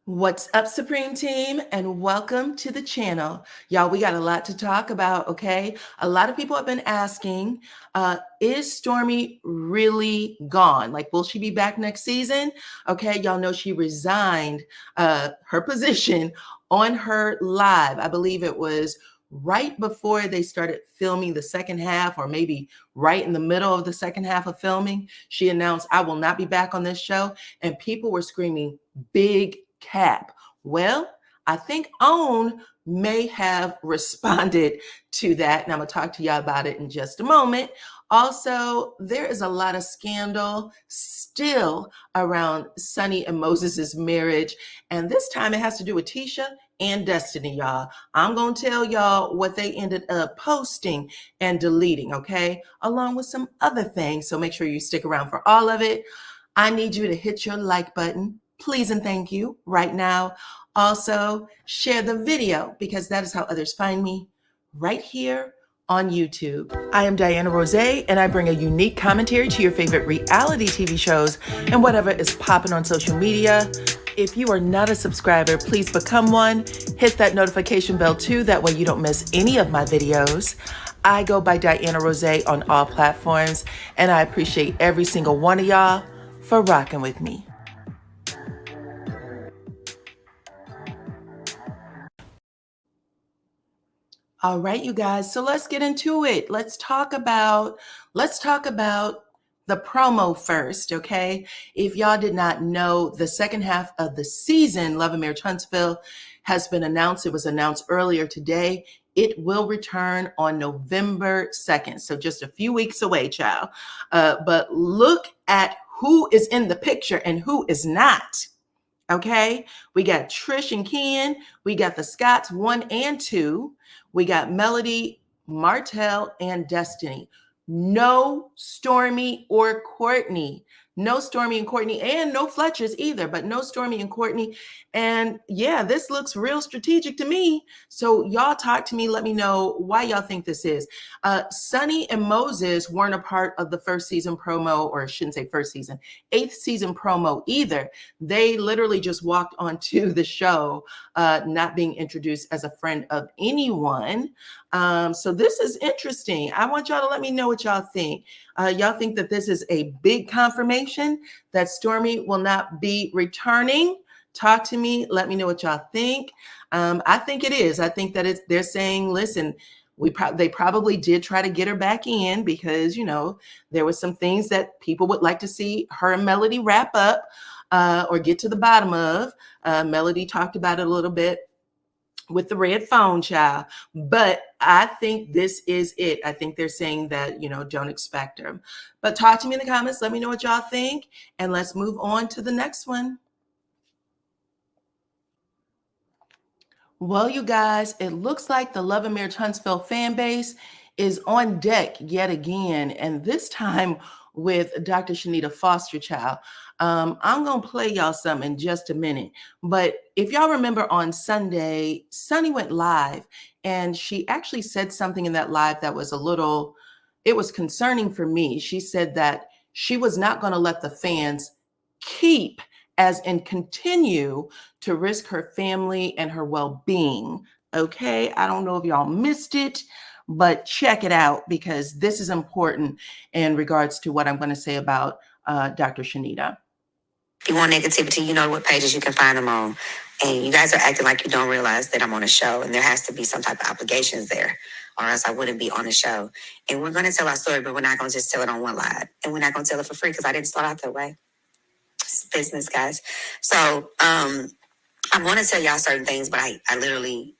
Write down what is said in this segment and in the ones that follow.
What's up, Supreme Team, and welcome to the channel. Y'all, we got a lot to talk about, okay? A lot of people have been asking, is Stormi really gone? Like, will she be back next season? Okay, y'all know she resigned her position on her live. I believe it was right before they started filming the second half, or maybe right in the middle of the second half of filming. She announced, I will not be back on this show, and people were screaming, big cap. Well, I think OWN may have responded to that, and I'm gonna talk to y'all about it in just a moment. Also, there is a lot of scandal still around Sunni and Moses's marriage, and this time it has to do with Tisha and Destiny, y'all. I'm gonna tell y'all what they ended up posting and deleting, okay, along with some other things. So make sure you stick around for all of it. I need you to hit your like button, please and thank you, right now. Also, share the video because that is how others find me, right here on YouTube. I am DYANAROZAY, and I bring a unique commentary to your favorite reality TV shows and whatever is popping on social media. If you are not a subscriber, please become one. Hit that notification bell too, that way you don't miss any of my videos. I go by DYANAROZAY on all platforms, and I appreciate every single one of y'all for rocking with me. All right, you guys. So let's get into it. Let's talk about the promo first, okay? If y'all did not know, the second half of the season, Love and Marriage Huntsville, has been announced. It was announced earlier today. It will return on November 2nd. So just a few weeks away, child. But look at who is in the picture and who is not. Okay, we got Trish and Ken. We got the Scotts 1 and 2. We got Melody, Martell, and Destiny. No Stormi or Courtney. No Stormi and Courtney, and no Fletchers either, but no Stormi and Courtney. And yeah, this looks real strategic to me. So y'all talk to me. Let me know why y'all think this is. Sunni and Moses weren't a part of the first season promo, or I shouldn't say first season, 8th season promo either. They literally just walked onto the show, not being introduced as a friend of anyone. So this is interesting. I want y'all to let me know what y'all think. Y'all think that this is a big confirmation that Stormi will not be returning? Talk to me. Let me know what y'all think. I think it is. I think that they're saying, listen, they probably did try to get her back in because, you know, there were some things that people would like to see her and Melody wrap up or get to the bottom of. Melody talked about it a little bit with the red phone, child. But I think this is it. I think they're saying that, you know, don't expect her. But talk to me in the comments. Let me know what y'all think. And let's move on to the next one. Well, you guys, it looks like the Love and Marriage Huntsville fan base is on deck yet again. And this time with Dr. Shenita Foster Child. I'm going to play y'all some in just a minute. But if y'all remember on Sunday, Sunni went live and she actually said something in that live that was it was concerning for me. She said that she was not going to let the fans keep as in continue to risk her family and her well-being. Okay, I don't know if y'all missed it, but check it out because this is important in regards to what I'm going to say about Dr. Shenita. If you want negativity, you know what pages you can find them on. And you guys are acting like you don't realize that I'm on a show and there has to be some type of obligations there or else I wouldn't be on the show. And we're going to tell our story, but we're not going to just tell it on one live. And we're not going to tell it for free because I didn't start out that way. It's business, guys. So I want to tell y'all certain things, but I literally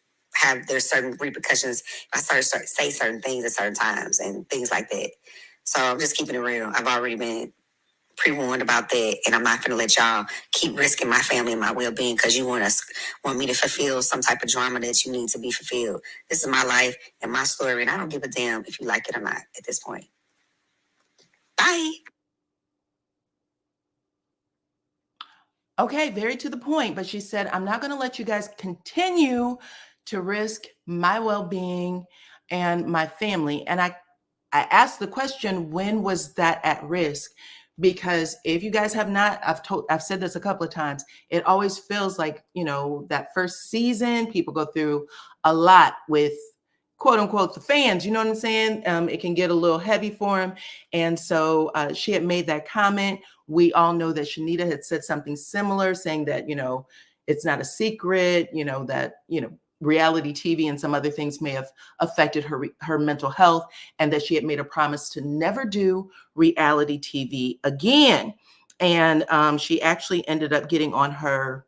there's certain repercussions if I say certain things at certain times and things like that. So I'm just keeping it real. I've already been pre-warned about that, and I'm not going to let y'all keep risking my family and my well-being because you want me to fulfill some type of drama that you need to be fulfilled. This is my life and my story, and I don't give a damn if you like it or not at this point. Bye. Okay, very to the point, but she said, I'm not going to let you guys continue to risk my well-being and my family. And I asked the question, when was that at risk? because if you guys have not, I've said this a couple of times, it always feels like, you know, that first season, people go through a lot with quote unquote the fans, you know what I'm saying? It can get a little heavy for them. And so she had made that comment. We all know that Shenita had said something similar, saying that, you know, it's not a secret, you know, that, you know, reality TV and some other things may have affected her mental health, and that she had made a promise to never do reality TV again. And she actually ended up getting on her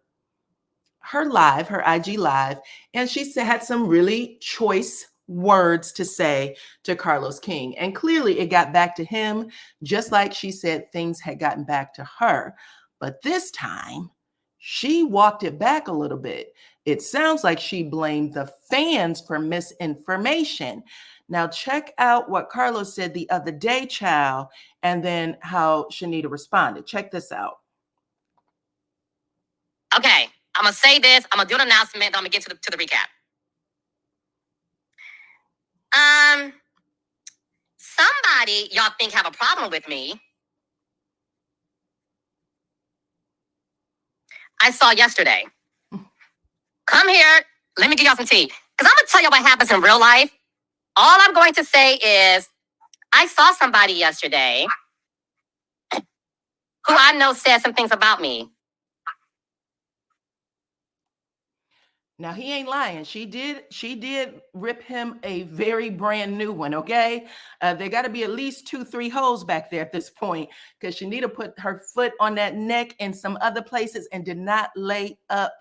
live, her IG live, and she had some really choice words to say to Carlos King. And clearly it got back to him, just like she said things had gotten back to her. But this time she walked it back a little bit. It sounds like she blamed the fans for misinformation. Now check out what Carlos said the other day, child, and then how Shenita responded. Check this out. Okay, I'm gonna say this. I'm gonna do an announcement. Then I'm gonna get to the recap. Somebody y'all think have a problem with me. I saw yesterday. Come here. Let me give y'all some tea. Because I'm gonna tell you what happens in real life. All I'm going to say is I saw somebody yesterday who I know said some things about me. Now he ain't lying. She did rip him a very brand new one. Okay, there got to be at least 2-3 holes back there at this point, because Shenita put her foot on that neck and some other places and did not lay up,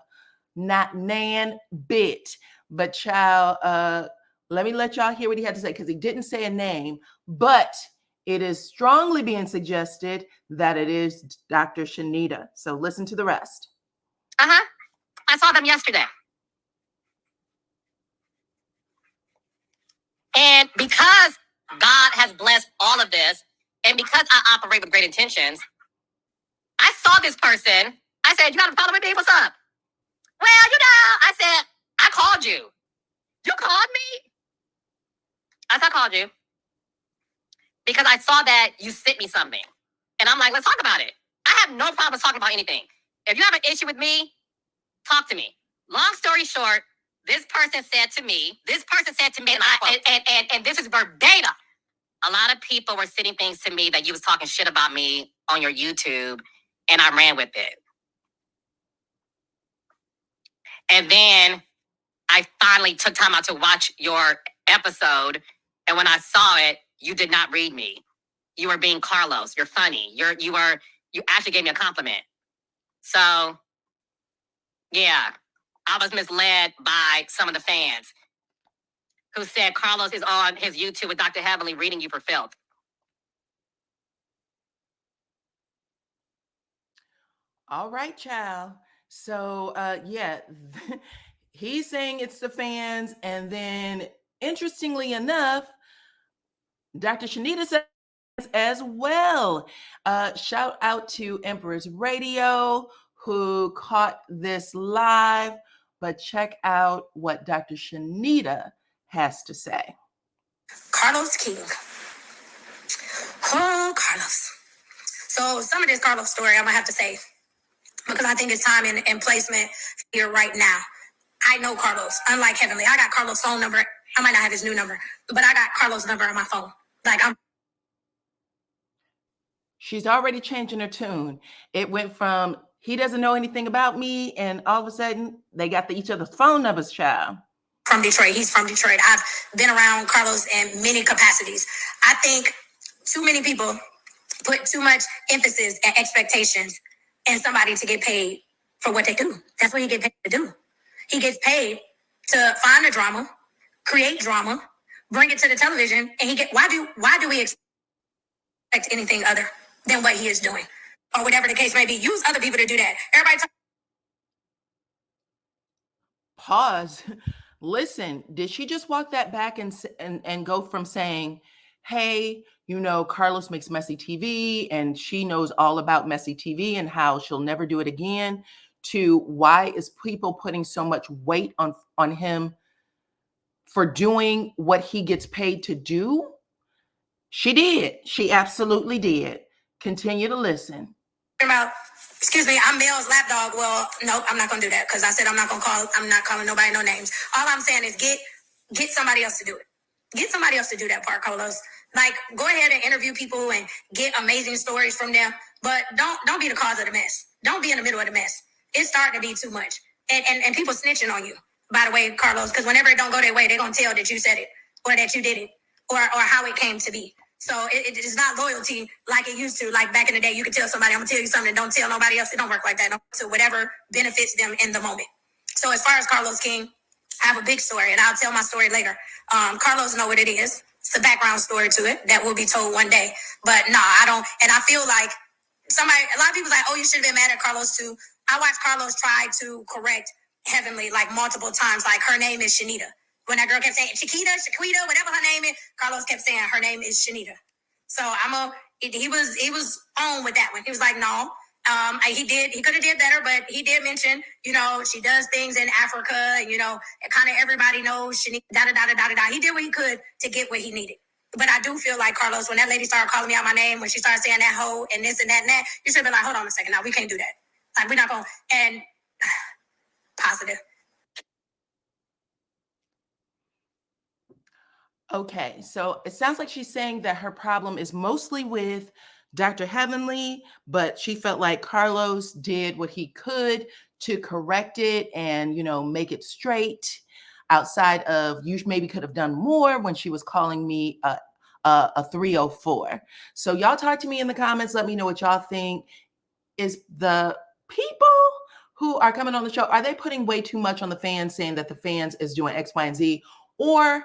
not nan bit. But child, let me let y'all hear what he had to say, because he didn't say a name, but it is strongly being suggested that it is Dr. Shenita. So listen to the rest. I saw them yesterday. And because God has blessed all of this, and because I operate with great intentions, I saw this person. I said, "You got a problem with me? What's up?" "Well, you know," I said, "I called you." "You called me?" I said, "I called you because I saw that you sent me something." And I'm like, "Let's talk about it." I have no problem talking about anything. If you have an issue with me, talk to me. Long story short, this person said to me, and this is verbatim. A lot of people were sending things to me that you was talking shit about me on your YouTube, and I ran with it. And then I finally took time out to watch your episode, and when I saw it, you did not read me. You were being Carlos. You're funny. You actually gave me a compliment. So, yeah, I was misled by some of the fans who said Carlos is on his YouTube with Dr. Heavenly reading you for filth. All right, child. So, yeah, he's saying it's the fans. And then, interestingly enough, Dr. Shenita says as well. Shout out to Emperor's Radio, who caught this live. But check out what Dr. Shenita has to say. Carlos King. Oh, Carlos. So some of this Carlos story I'm going to have to say, because I think it's time and placement here right now. I know Carlos, unlike Heavenly. I got Carlos' phone number. I might not have his new number, but I got Carlos' number on my phone. She's already changing her tune. It went from he doesn't know anything about me, and all of a sudden they got each other's phone numbers, child. From Detroit. He's from Detroit. I've been around Carlos in many capacities. I think too many people put too much emphasis and expectations in somebody to get paid for what they do. That's what he gets paid to do. He gets paid to find the drama, create drama, bring it to the television, and why do we expect anything other than what he is doing? Or whatever the case may be. Use other people to do that. Everybody Pause. Listen, did she just walk that back and go from saying, hey, you know, Carlos makes messy TV and she knows all about messy TV and how she'll never do it again, to why is people putting so much weight on him for doing what he gets paid to do? She did. She absolutely did. Continue to listen. About, excuse me, I'm Mel's lapdog. Well, nope, I'm not gonna do that because I said I'm not calling nobody no names. All I'm saying is get somebody else to do it. Get somebody else to do that part, Carlos. Like, go ahead and interview people and get amazing stories from them, but don't be the cause of the mess. Don't be in the middle of the mess. It's starting to be too much, and people snitching on you. By the way, Carlos, because whenever it don't go their way, they're gonna tell that you said it or that you did it or how it came to be. So it is not loyalty like it used to. Like back in the day, you could tell somebody, I'm gonna tell you something, don't tell nobody else. It don't work like that. So whatever benefits them in the moment. So as far as Carlos King, I have a big story, and I'll tell my story later. Carlos know what it is. It's a background story to it that will be told one day. But nah, I don't. And I feel like a lot of people's like, oh, you should have been mad at Carlos too. I watched Carlos try to correct Heavenly like multiple times. Like her name is Shenita. When that girl kept saying Chiquita, Shaquita, whatever her name is, Carlos kept saying her name is Shenita. So he was on with that one. He was like, no, he could have did better, but he did mention, she does things in Africa, and kind of everybody knows Shenita, da da da da da da. He did what he could to get what he needed. But I do feel like, Carlos, when that lady started calling me out my name, when she started saying that hoe and this and that and that, you should be like, hold on a second, now we can't do that. Like, we're not going to, and positive. Okay, so it sounds like she's saying that her problem is mostly with Dr. Heavenly, but she felt like Carlos did what he could to correct it and, make it straight. Outside of, you maybe could have done more when she was calling me a 304. So y'all talk to me in the comments. Let me know what y'all think. Is the people who are coming on the show, are they putting way too much on the fans, saying that the fans is doing X, Y, and Z? Or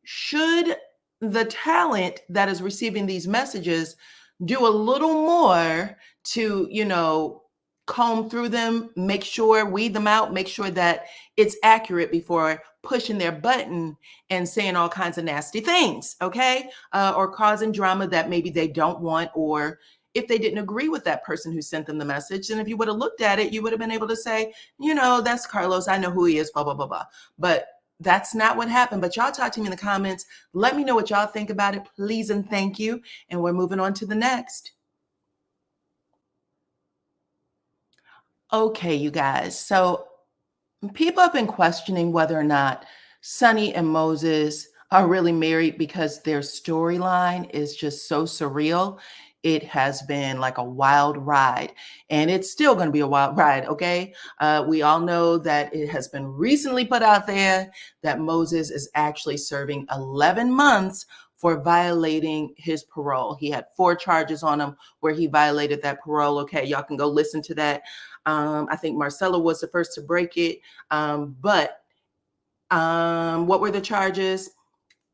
should the talent that is receiving these messages do a little more to, comb through them, make sure, weed them out, make sure that it's accurate before pushing their button and saying all kinds of nasty things, okay? Or causing drama that maybe they don't want, or if they didn't agree with that person who sent them the message. And if you would have looked at it, you would have been able to say, that's Carlos. I know who he is, blah, blah, blah, blah. But that's not what happened. But y'all talk to me in the comments. Let me know what y'all think about it, please and thank you. And we're moving on to the next. Okay, you guys. So people have been questioning whether or not Sunni and Moses are really married because their storyline is just so surreal. It has been like a wild ride, and it's still going to be a wild ride, okay? We all know that it has been recently put out there that Moses is actually serving 11 months for violating his parole. He had 4 charges on him where he violated that parole, okay? Y'all can go listen to that. I think Marcella was the first to break it. But what were the charges?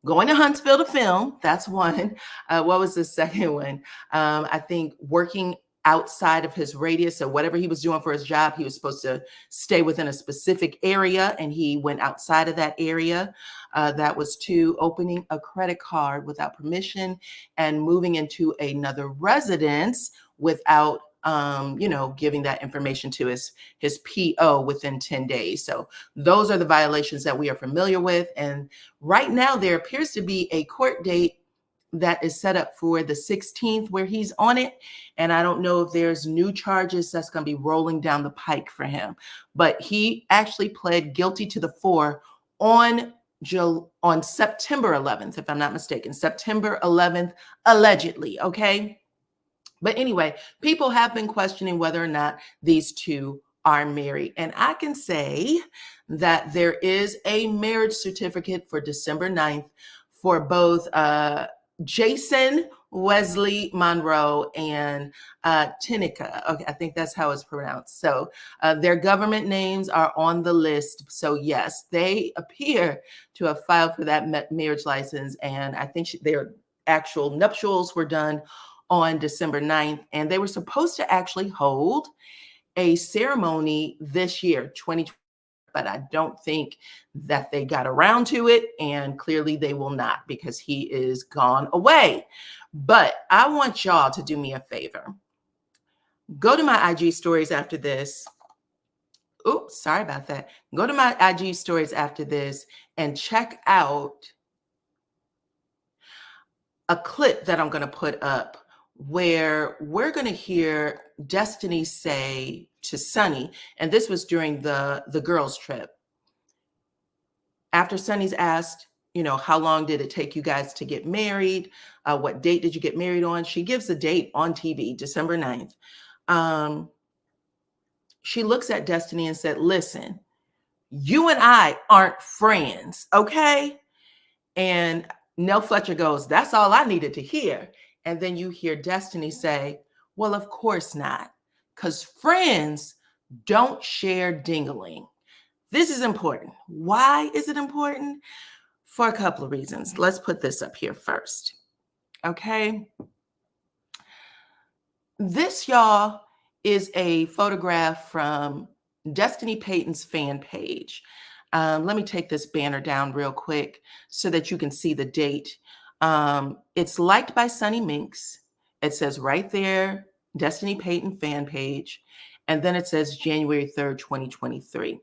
Going to Huntsville to film. That's one. What was the second one? I think working outside of his radius. So whatever he was doing for his job, he was supposed to stay within a specific area, and he went outside of that area. That was 2, opening a credit card without permission and moving into another residence without giving that information to his PO within 10 days. So those are the violations that we are familiar with. And right now there appears to be a court date that is set up for the 16th where he's on it. And I don't know if there's new charges that's going to be rolling down the pike for him. But he actually pled guilty to the 4 on September 11th, if I'm not mistaken, September 11th, allegedly, okay? But anyway, people have been questioning whether or not these two are married. And I can say that there is a marriage certificate for December 9th for both Jason Wesley Monroe and Tinica. Okay, I think that's how it's pronounced. So their government names are on the list. So yes, they appear to have filed for that marriage license. And I think their actual nuptials were done on December 9th. And they were supposed to actually hold a ceremony this year, 2020. But I don't think that they got around to it. And clearly they will not, because he is gone away. But I want y'all to do me a favor. Go to my IG stories after this. Oops, sorry about that. Go to my IG stories after this and check out a clip that I'm going to put up where we're going to hear Destiny say to Sunni, and this was during the girls' trip. After Sunni's asked, how long did it take you guys to get married? What date did you get married on? She gives the date on TV, December 9th. She looks at Destiny and said, listen, you and I aren't friends, okay? And Nell Fletcher goes, that's all I needed to hear. And then you hear Destiny say, well, of course not, because friends don't share dingling. This is important. Why is it important? For a couple of reasons. Let's put this up here first. Okay. This, y'all, is a photograph from Destiny Payton's fan page. Let me take this banner down real quick so that you can see the date. It's liked by Sunny Minks. It says right there, Destiny Payton fan page. And then it says January 3rd, 2023.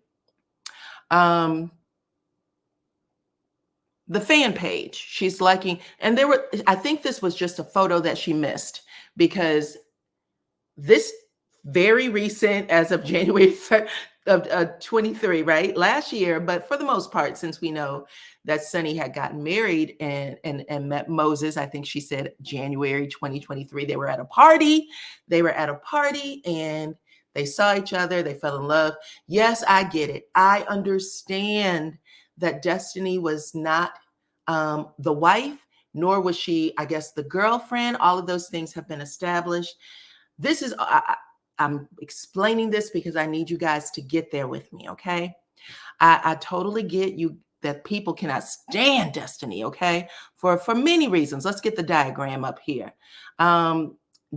The fan page, she's liking, and I think this was just a photo that she missed, because this very recent, as of January 3rd of 23, right? Last year, but for the most part, since we know that Sunni had gotten married and met Moses, I think she said January 2023, they were at a party. And they saw each other. They fell in love. Yes, I get it. I understand that Destiny was not the wife, nor was she, I guess, the girlfriend. All of those things have been established. This is, I'm explaining this because I need you guys to get there with me, okay? I totally get you that people cannot stand Destiny, okay? For many reasons. Let's get the diagram up here.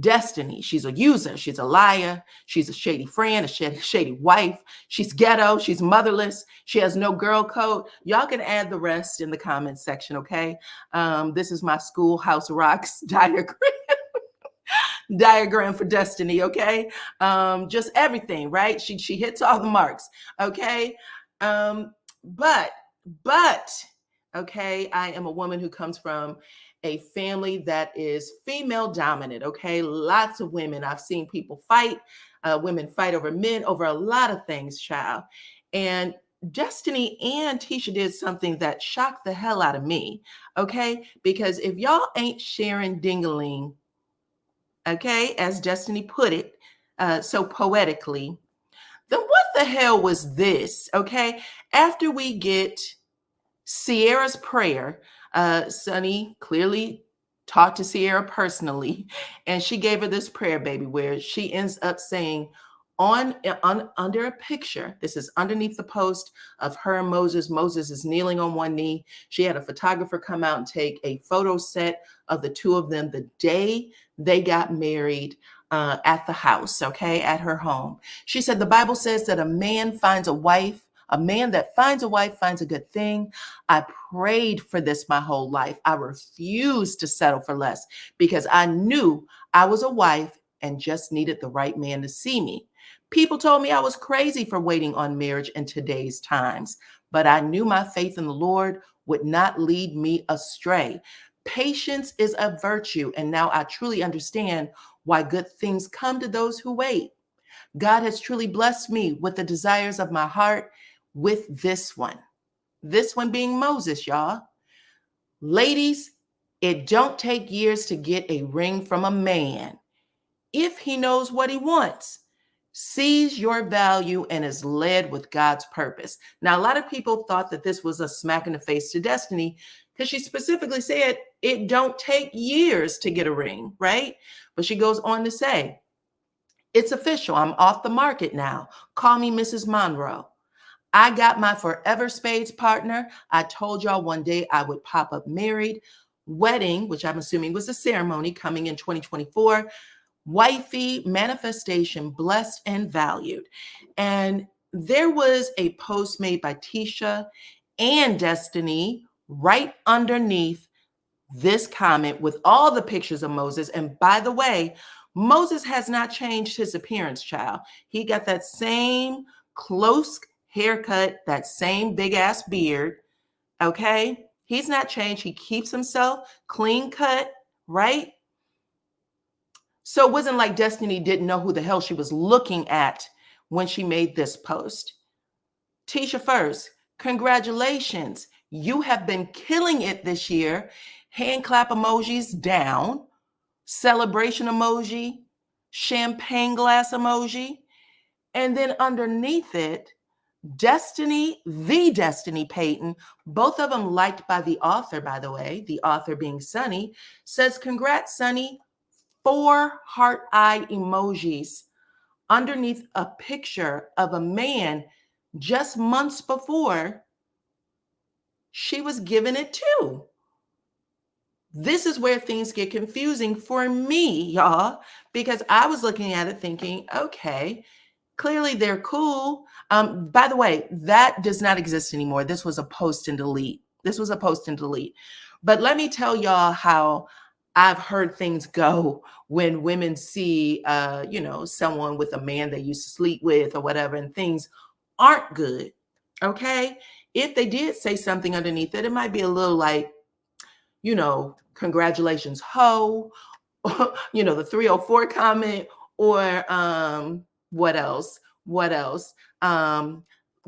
Destiny, she's a user, she's a liar, she's a shady friend, a shady wife, she's ghetto, she's motherless, she has no girl code. Y'all can add the rest in the comments section, okay? This is my Schoolhouse Rocks diagram for Destiny, okay? Just everything, right? She hits all the marks, okay? But, okay, I am a woman who comes from a family that is female dominant, okay? Lots of women. I've seen people fight, women fight over men, over a lot of things, child. And Destiny and Tisha did something that shocked the hell out of me, okay? Because if y'all ain't sharing ding-a-ling, okay, as Destiny put it so poetically, then what the hell was this, okay? After we get Sierra's prayer, Sunni clearly talked to Sierra personally, and she gave her this prayer, baby, where she ends up saying under a picture, this is underneath the post of her and Moses. Moses is kneeling on one knee. She had a photographer come out and take a photo set of the two of them the day they got married at the house, okay, at her home. She said, the Bible says that a man finds a wife. A man that finds a wife finds a good thing. I prayed for this my whole life. I refused to settle for less because I knew I was a wife and just needed the right man to see me. People told me I was crazy for waiting on marriage in today's times, but I knew my faith in the Lord would not lead me astray. Patience is a virtue, and now I truly understand why good things come to those who wait. God has truly blessed me with the desires of my heart with this one being Moses, y'all. Ladies, it don't take years to get a ring from a man if he knows what he wants, sees your value, and is led with God's purpose. Now, a lot of people thought that this was a smack in the face to Destiny because she specifically said it don't take years to get a ring, right? But she goes on to say, it's official. I'm off the market now. Call me Mrs. Monroe. I got my forever spades partner. I told y'all one day I would pop up married. Wedding, which I'm assuming was a ceremony, coming in 2024. Wifey, manifestation, blessed and valued. And there was a post made by Tisha and Destiny right underneath this comment with all the pictures of Moses. And by the way, Moses has not changed his appearance, child. He got that same close haircut, that same big ass beard. Okay. He's not changed. He keeps himself clean cut, right? So it wasn't like Destiny didn't know who the hell she was looking at when she made this post. Tisha first, congratulations. You have been killing it this year. Hand clap emojis down, celebration emoji, champagne glass emoji. And then underneath it, Destiny, the Destiny Payton, both of them liked by the author, by the way, the author being Sunni, says, congrats, Sunni. 4 heart eye emojis underneath a picture of a man just months before she was given it to. This is where things get confusing for me, y'all, because I was looking at it thinking, okay, clearly they're cool. By the way, that does not exist anymore. This was a post and delete. This was a post and delete. But let me tell y'all how I've heard things go when women see, someone with a man they used to sleep with or whatever, and things aren't good. Okay. If they did say something underneath it, it might be a little like, congratulations, ho, the 304 comment, or what else? What else?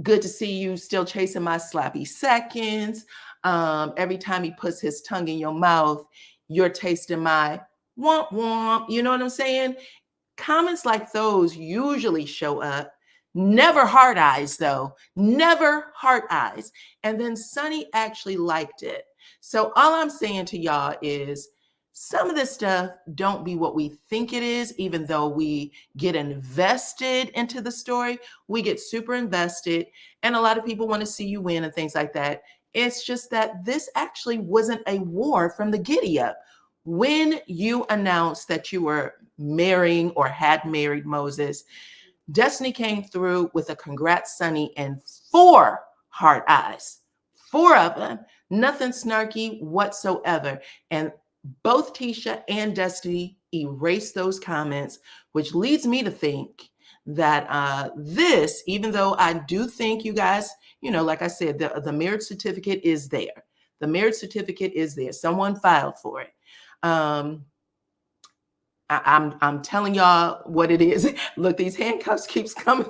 Good to see you still chasing my slappy seconds. Every time he puts his tongue in your mouth, you're tasting my womp womp. You know what I'm saying? Comments like those usually show up. Never heart eyes, though. Never heart eyes. And then Sunni actually liked it. So all I'm saying to y'all is some of this stuff don't be what we think it is, even though we get invested into the story. We get super invested, and a lot of people want to see you win and things like that. It's just that this actually wasn't a war from the giddy up. When you announced that you were marrying or had married Moses, Destiny came through with a congrats, Sunni, and 4 heart eyes. 4 of them. Nothing snarky whatsoever. And both Tisha and Destiny erased those comments, which leads me to think that this, even though I do think you guys, like I said, the marriage certificate is there. The marriage certificate is there. Someone filed for it. I'm telling y'all what it is. Look, these handcuffs keeps coming.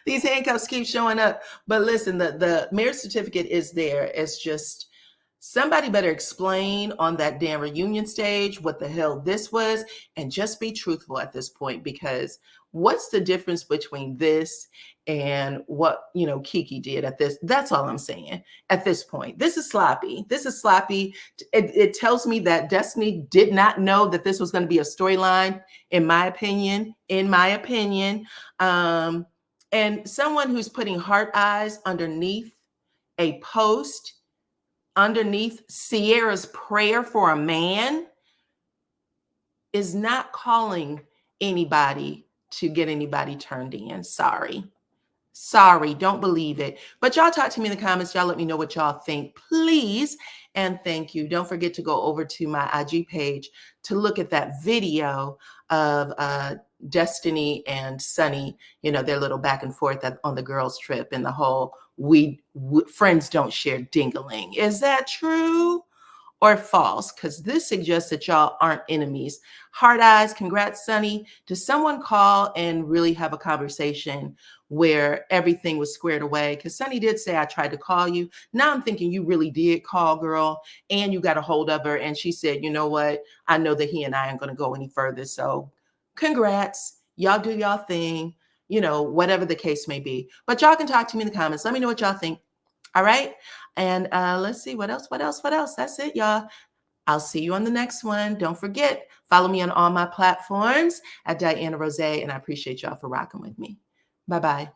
These handcuffs keep showing up. But listen, the marriage certificate is there. It's just somebody better explain on that damn reunion stage what the hell this was, and just be truthful at this point, because what's the difference between this and what Kiki did at this? That's all I'm saying at this point. This is sloppy. This is sloppy. It tells me that Destiny did not know that this was going to be a storyline, in my opinion. And someone who's putting heart eyes underneath a post, underneath Sierra's prayer for a man, is not calling anybody to get anybody turned in. Sorry, don't believe it. But y'all talk to me in the comments. Y'all let me know what y'all think, please. And thank you. Don't forget to go over to my IG page to look at that video of Destiny and Sunni, their little back and forth on the girls' trip, and the whole we friends don't share dingaling. Is that true or false? Because this suggests that y'all aren't enemies. Hard eyes, congrats, Sunni. Does someone call and really have a conversation where everything was squared away? Because Sunni did say, I tried to call you. Now I'm thinking you really did call, girl, and you got a hold of her. And she said, you know what? I know that he and I aren't going to go any further. So congrats. Y'all do y'all thing, whatever the case may be. But y'all can talk to me in the comments. Let me know what y'all think. All right. And let's see what else. That's it, y'all. I'll see you on the next one. Don't forget, follow me on all my platforms at DYANAROZAY. And I appreciate y'all for rocking with me. Bye-bye.